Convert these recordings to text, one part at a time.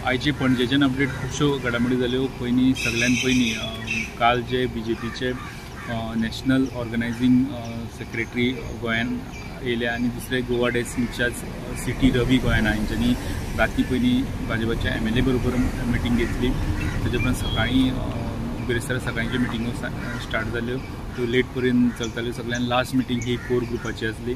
आयचे पणजेच्यान अपडेट खुबश्यो घडामोडी जाल्यो। पयलीं सगळ्यान पयलीं काल जे बीजेपीचे नॅशनल ऑर्गनायझींग सेक्रेटरी गोंयान येयले आनी दुसरे गोवा डेस्क इंचार्ज सिटी रवी गोंयान हांच्यांनी राती पयलीं भाजपाच्या MLA बरोबर मिटींग घेतली। ताजे उपरांत सकाळीं बिरेस्तार सकाळींच्यो मिटिंगो स्टार्ट जाल्यो, त्यो लेट पर्यंत चलताल्यो। सगळ्यान लास्ट मिटींग ही कोर ग्रुपाची आसली।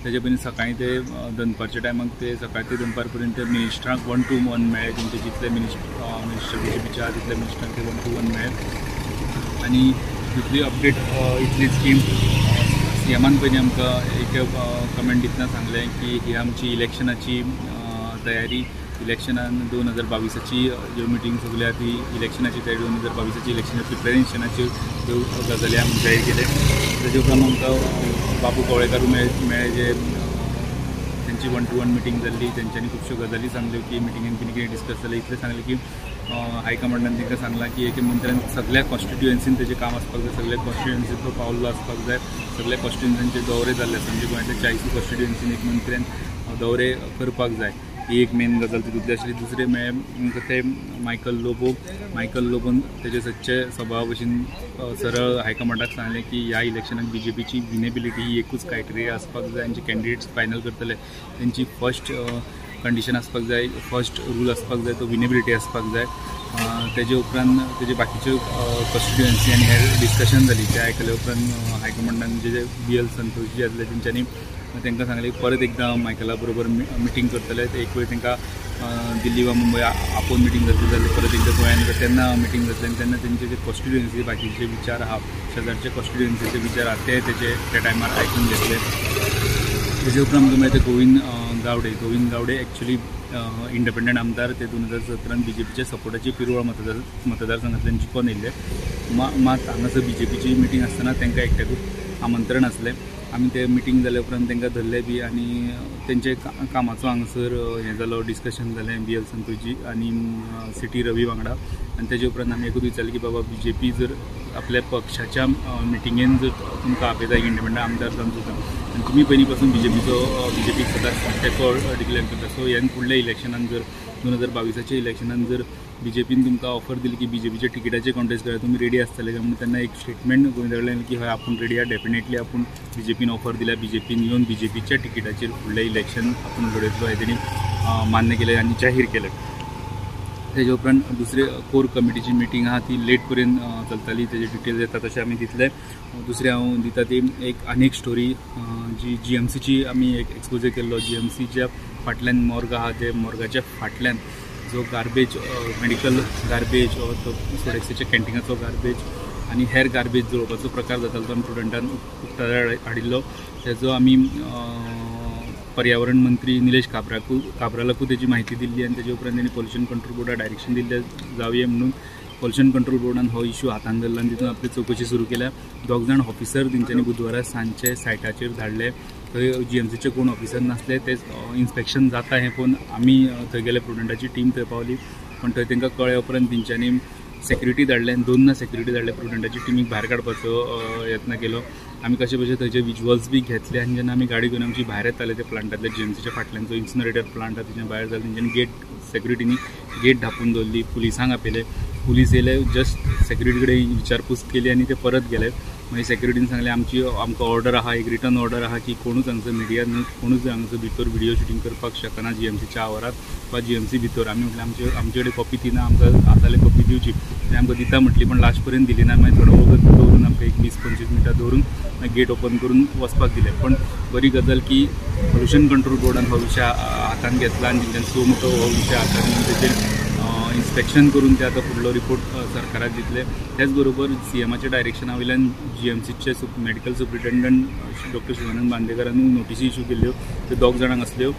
ताजे पयलीं सकाळीं ते दनपारच्या टायमाक ते सकाळ ते दनपार पर्यंत मिनिस्टरांक 1 to 1 मेळ्ळे। तेंचे जितले मिनिस्टर बीजेपीचे आहा तितले मिनिस्टरांक ते 1 to 1 मेळ्ळे। आनी दुसरी अपडेट इतलीच की सीएमान पयलीं आमकां एक कमेंट दितना सांगलें की ही आमची इलेक्शनाची तयारी, इलेक्शनान 2022ची ज्यो मिटींग सगळ्यो ती इलेक्शनाची तयारी 2022ची इलेक्शन प्रिपरेशनाच्यो त्यो गजाली आमी जाहीर केले। ताजे उपरांत आमकां बाबू कवळेकार मेळ्ळे जे त्यांची 1 to 1 मिटींग जाल्ली। तेंच्यांनी खुबश्यो गजाली सांगल्यो की मिटींगेन कितें कितें डिस्कस जालें। इतलें सांगलें की हायकमांडान तांकां सांगलां की एक मंत्र्यान सगळ्या कॉन्स्टिट्युएन्सीन तेजें काम आसपाक जाय, सगळ्या कॉन्स्टिट्युएन्सीचो पावलो आसपाक जाय, सगळ्या कॉन्स्टिट्युएन्सींचे दौरे जाल्ले आसा। म्हणजे गोंयांतल्या 40 कॉन्स्टिट्युएन्सीन एक मंत्र्यान दौरे करपाक जाय, ही एक मेन गजाल तितूंतली आशिल्ली। दुसरें म्हळ्यार ते मायकल लोबोन तेजे सच्चे स्वभावा भशेन सरळ हायकमांडाक सांगलें की ह्या इलेक्शनाक बीजेपीची विनेबिलिटी ही एकूच क्रायटेरिया आसपाक जाय। आनी जे कॅन्डिडेट्स फायनल करतले तेंची फर्स्ट कंडिशन आसपाक जाय, फर्स्ट रूल आसपाक जाय तो विनेबिलिटी आसपाक जाय। तेजे उपरांत तेजे बाकीच्यो कॉन्स्टिट्युएन्सी आनी हेर डिस्कशन जाली। ते आयकले उपरांत हायकमांडान जे BL संतोष जे आसले तेंच्यांनी तांकां सांगलें परत एकदां मायकला बरोबर मिटींग करतले। एक वेळ तांकां दिल्ली वा मुंबय आपोवन मिटींग जातली जाल्यार परत एकदां गोंयांत तेन्ना मिटींग जातली आनी तेन्ना तेंचे जे कॉन्स्टिट्युएन्सी बाकीचे विचार आहा, शेजारचे कॉन्स्टिट्युएन्सीचे विचार आहा ते त्या टायमार आयकून घेतले। तेजे उपरांत आमकां मेळटा गोविंद गावडे एक्चुअली इंडिपेंडंट आमदार ते 2017 बीजेपीच्या सपोर्टाची पिरवळ मतदारसंघांतल्यान जिखून येयल्ले। मात हांगासर बीजेपीची मिटींग आसतना तांकां एकट्याकूच आमंत्रण आसलें। आमी ते मिटींग जाल्या उपरांत तांकां धरले बी आनी तेंचे कामाचो हांगासर हें जालो, डिस्कशन जालें BL संतोषजी आनी सिटी रवी वांगडा। आनी तेजे उपरांत आमी एकूच विचारलें की बाबा बीजेपी जर आपल्या पक्षाच्या मिटींगेन जर तुमकां आपयता इंडिपेंडंट आमदार जावन आनी तुमी पयलीं पासून बीजेपीक सदांच तेंको डिक्लेअर करता, सो ह्या फुडल्या इलेक्शनान जर 2022च्या इलेक्शनान जर बीजेपीन तुमकां ऑफर दिली की बीजेपीच्या टिकेटाचेर कॉन्टेस्ट करा, तुमी रेडी आसतले काय म्हणून तेन्ना एक स्टेटमेंट गोविंदाकडल्यान की हय आपूण रेडी आहा, डेफिनेटली आपूण बीजेपीन ऑफर दिल्या, बीजेपीन येवन बीजेपीच्या टिकेटाचेर फुडलें इलेक्शन आपूण लडयतलो हें तेणी मान्य केलें आनी जाहीर केलें। तेजे उपरांत दुसरे कोर कमिटीची मिटींग आहा ती लेट पर्यंत चलताली, तेजे डिटेल्स येता तशें आमी दितले। दुसरें हांव दिता ती आनीक स्टोरी जी GMCची आमी एक एक्सपोजर केल्लो। GMCच्या फाटल्यान मॉर्ग आहा, ते मॉर्गाच्या फाटल्यान जो गार्बेज, मेडिकल गार्बेज तो सोडेक्सीच्या कॅन्टिनाचो गार्बेज आनी हेर गार्बेज जळोवपाचो प्रकार जातालो तो आमी स्टुडंटान उक्ताडार हाडिल्लो। तेजो आमी पर्यावरण मंत्री निलेश काब्रालाकू तेजी म्हायती दिल्ली आनी तेजे उपरांत तेणी पॉल्युशन कंट्रोल बोर्डाक डायरेक्शन दिल्लें जावये म्हणून पॉल्युशन कंट्रोल बोर्डान हो इश्यू हातान धरला आनी तितून आपली चवकशी सुरू केल्या। 2 जाण ऑफिसर तेंच्यांनी बुधवारा सांजचे सायटाचेर धाडले। थंय GMCचे कोण ऑफिसर नासले, ते इन्स्पेक्शन जाता हें पळोवन आमी थंय गेले, प्रुडंटाची टीम थंय पावली, पण थंय तांकां कळ्ळे उपरांत तेंच्यांनी सेक्युरिटी धाडले, 2 सेक्युरिटी धाडले, प्रुडंटाची टिमीक भायर काडपाचो यत्न केलो। आमी कशे भशेन थंयचे विज्युअल्स बी घेतले आनी जेन्ना आमी गाडी घेवन आमची भायर येताले ते प्लांटातले GMCच्या फाटल्यान जो इन्सिनरेटर प्लांट आहा तेच्या भायर जाले, तेंच्यांनी सेक्युरिटीनी गेट धापून दवरली, पुलिसांक आपयले, पुलीस येयले, जस्ट सेक्युरिटी कडेन विचारपूस केली आनी ते परत गेले। मागीर सेक्युरिटीन सांगलें आमकां ऑर्डर आहा, एक रिटर्न ऑर्डर आहा की कोणूच हांगासर मिडिया कोणूच हांगासर भितर व्हिडिओ शूटिंग करपाक शकना GMCच्या आवारात वा GMC भितर। आमी म्हटलें आमचे कडेन कॉपी दिना, आमकां आसताले कॉपी दिवची, ते आमकां दिता म्हटली, पण लास्ट पर्यंत दिली ना। मागीर थोडो वगत दवरून आमकां एक 20-25 मिनटां दवरून गेट ओपन करून वचपाक दिलें। पण बरी गजाल की पॉल्युशन कंट्रोल बोर्डान हो विशय हातान घेतला आनी तेंच्यानी सो मोठो हो विशय हातान घेवन तेचेर इन्स्पेक्शन करून ते आतां फुडलो रिपोर्ट सरकाराक दितले। त्याच बरोबर CMच्या डायरेक्शना वयल्यान GMCचे मेडिकल सुप्रिटेंडंट डॉ. शिवानंद बांदेकरानूय नोटीसी इश्यू केल्ल्यो, त्यो 2 जाणांक आसल्यो।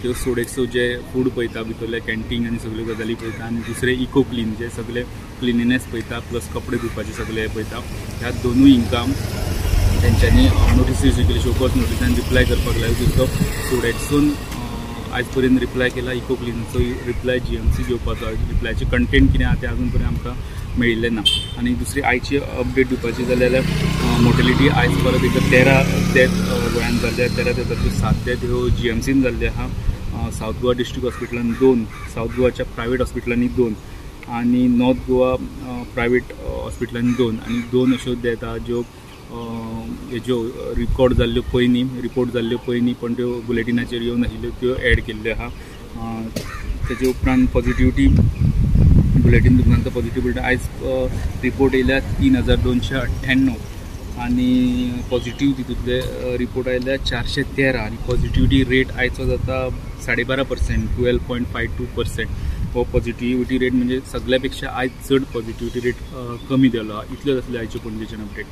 त्यो सोडेक्सो जे फूड पळयता, भितरले कॅन्टीन आनी सगळ्यो गजाली पळयता, आनी दुसरे इको क्लीन जे सगळे क्लिनिनेस पळयता, प्लस कपडे धुवपाचे सगळे पळयता। ह्या दोनूय इंकाम तेंच्यांनी नोटीस इश्यू केली, शोकॉज नोटीसान रिप्लाय करपाक लायलो। तितलो सोडेक्सून आज पर्यंत रिप्लाय केला, इको क्लिनचो रिप्लाय GMC घेवपाचो, रिप्लायचे कंटेंट कितें आहा तें अजून पर्यंत आमकां मेळिल्लें ना। आनी दुसरी आयची अपडेट दिवपाची जाल्यार मोर्टेलिटी आयज परत एकदा 13 डेथ गोंयांत जाल्ले, 13 डेथांतल्यो 7 डेथ ह्यो GMCन जाल्ले आहा। साऊथ गोवा डिस्ट्रिक्ट हॉस्पिटलान 2, साऊथ गोवाच्या प्रायवेट हॉस्पिटलांनी 2 आणि नॉर्थ गोवा प्रायवेट हॉस्पिटलांनी 2 आणि 2 अश्यो डेथ आहा ज्यो हेज्यो रिपोर्ट जाल्ल्यो पयलीं पण त्यो बुलेटिनाचेर येवन आशिल्ल्यो त्यो एड केल्ल्यो आहा. तेजे उपरांत पॉझिटिव्हिटी बुलेटिन दुखनांचो पॉझिटिव्हिटी आयज रिपोर्ट येयल्या 3298 आणि पॉझिटिव्ह तितूंतले रिपोर्ट आयल्या 413 आणि पॉझिटिव्हिटी रेट आयचो जाता 12.5%, 12.52%. हो पॉझिटिव्हिटी रेट म्हणजे सगळ्या पेक्षा आयज चड पॉझिटिव्हिटी रेट कमी जालो. इतलेच आसले आयचे पणजेच्यान अपडेट.